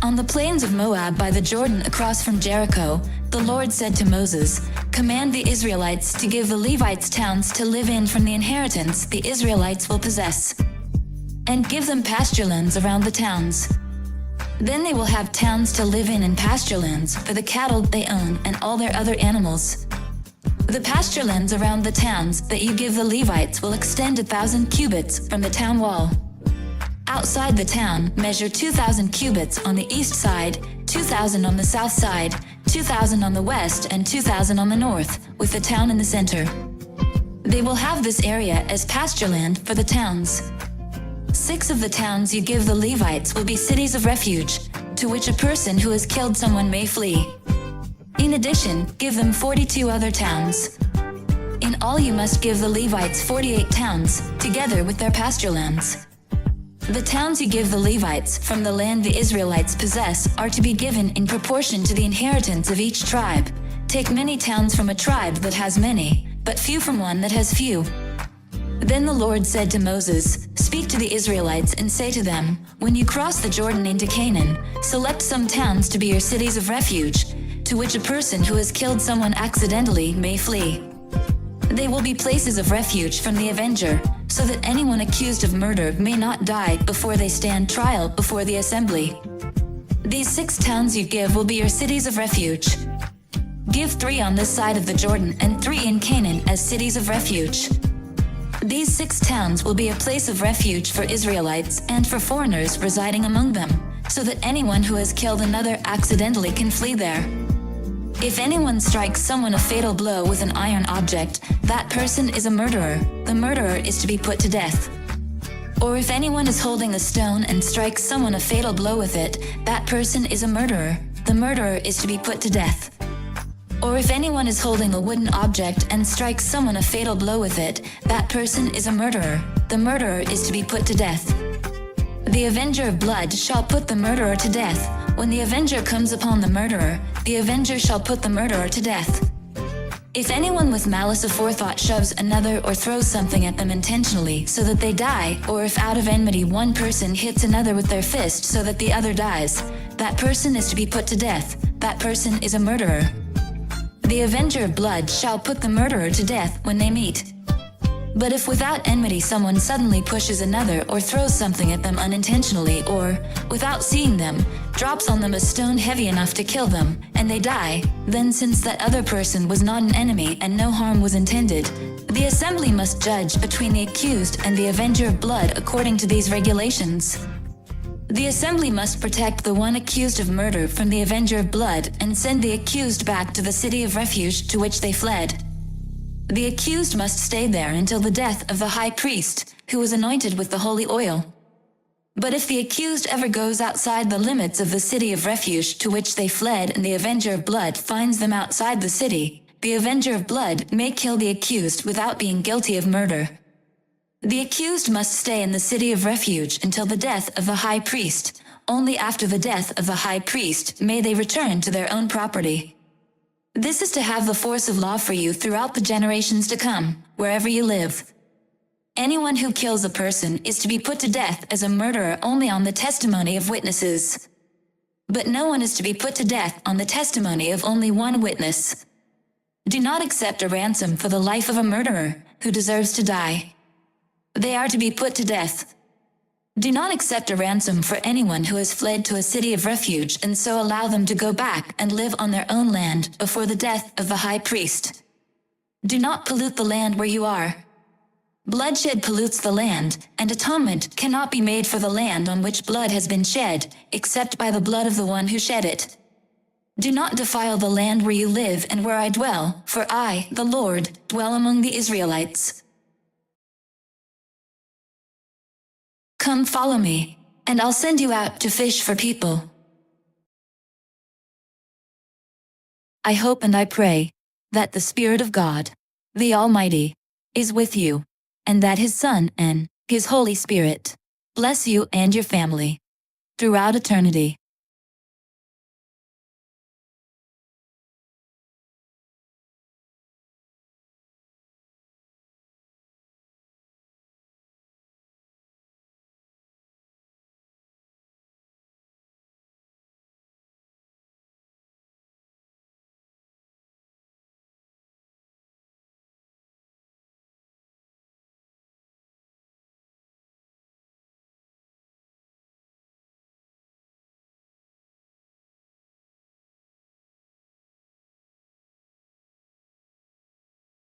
On the plains of Moab by the Jordan across from Jericho, the Lord said to Moses, "Command the Israelites to give the Levites towns to live in from the inheritance the Israelites will possess, and give them pasture lands around the towns. Then they will have towns to live in and pasture lands for the cattle they own and all their other animals. The pasture lands around the towns that you give the Levites will extend 1,000 cubits from the town wall. Outside the town, measure 2,000 cubits on the east side, 2,000 on the south side, 2,000 on the west, and 2,000 on the north, with the town in the center. They will have this area as pasture land for the towns. 6 of the towns you give the Levites will be cities of refuge, to which a person who has killed someone may flee. In addition, give them 42 other towns. In all you must give the Levites 48 towns, together with their pasture lands. The towns you give the Levites from the land the Israelites possess are to be given in proportion to the inheritance of each tribe. Take many towns from a tribe that has many, but few from one that has few." Then the Lord said to Moses, "Speak to the Israelites and say to them, when you cross the Jordan into Canaan, select some towns to be your cities of refuge, to which a person who has killed someone accidentally may flee. They will be places of refuge from the avenger, so that anyone accused of murder may not die before they stand trial before the assembly. These 6 towns you give will be your cities of refuge. Give 3 on this side of the Jordan and 3 in Canaan as cities of refuge. These 6 towns will be a place of refuge for Israelites and for foreigners residing among them, so that anyone who has killed another accidentally can flee there. If anyone strikes someone a fatal blow with an iron object, that person is a murderer. The murderer is to be put to death. Or if anyone is holding a stone and strikes someone a fatal blow with it, that person is a murderer. The murderer is to be put to death. Or if anyone is holding a wooden object and strikes someone a fatal blow with it, that person is a murderer. The murderer is to be put to death. The avenger of blood shall put the murderer to death. When the avenger comes upon the murderer, the avenger shall put the murderer to death. If anyone with malice aforethought shoves another or throws something at them intentionally so that they die, or if out of enmity one person hits another with their fist so that the other dies, that person is to be put to death. That person is a murderer. The avenger of blood shall put the murderer to death when they meet. But if without enmity someone suddenly pushes another or throws something at them unintentionally, or, without seeing them, drops on them a stone heavy enough to kill them, and they die, then since that other person was not an enemy and no harm was intended, the assembly must judge between the accused and the avenger of blood according to these regulations. The assembly must protect the one accused of murder from the avenger of blood and send the accused back to the city of refuge to which they fled. The accused must stay there until the death of the high priest, who was anointed with the holy oil. But if the accused ever goes outside the limits of the city of refuge to which they fled and the avenger of blood finds them outside the city, the avenger of blood may kill the accused without being guilty of murder. The accused must stay in the city of refuge until the death of the high priest. Only after the death of the high priest may they return to their own property. This is to have the force of law for you throughout the generations to come, wherever you live. Anyone who kills a person is to be put to death as a murderer only on the testimony of witnesses. But no one is to be put to death on the testimony of only one witness. Do not accept a ransom for the life of a murderer who deserves to die. They are to be put to death. Do not accept a ransom for anyone who has fled to a city of refuge and so allow them to go back and live on their own land before the death of the high priest. Do not pollute the land where you are. Bloodshed pollutes the land, and atonement cannot be made for the land on which blood has been shed, except by the blood of the one who shed it. Do not defile the land where you live and where I dwell, for I, the Lord, dwell among the Israelites. Come follow me, and I'll send you out to fish for people. I hope and I pray that the Spirit of God, the Almighty, is with you, and that His Son and His Holy Spirit bless you and your family throughout eternity.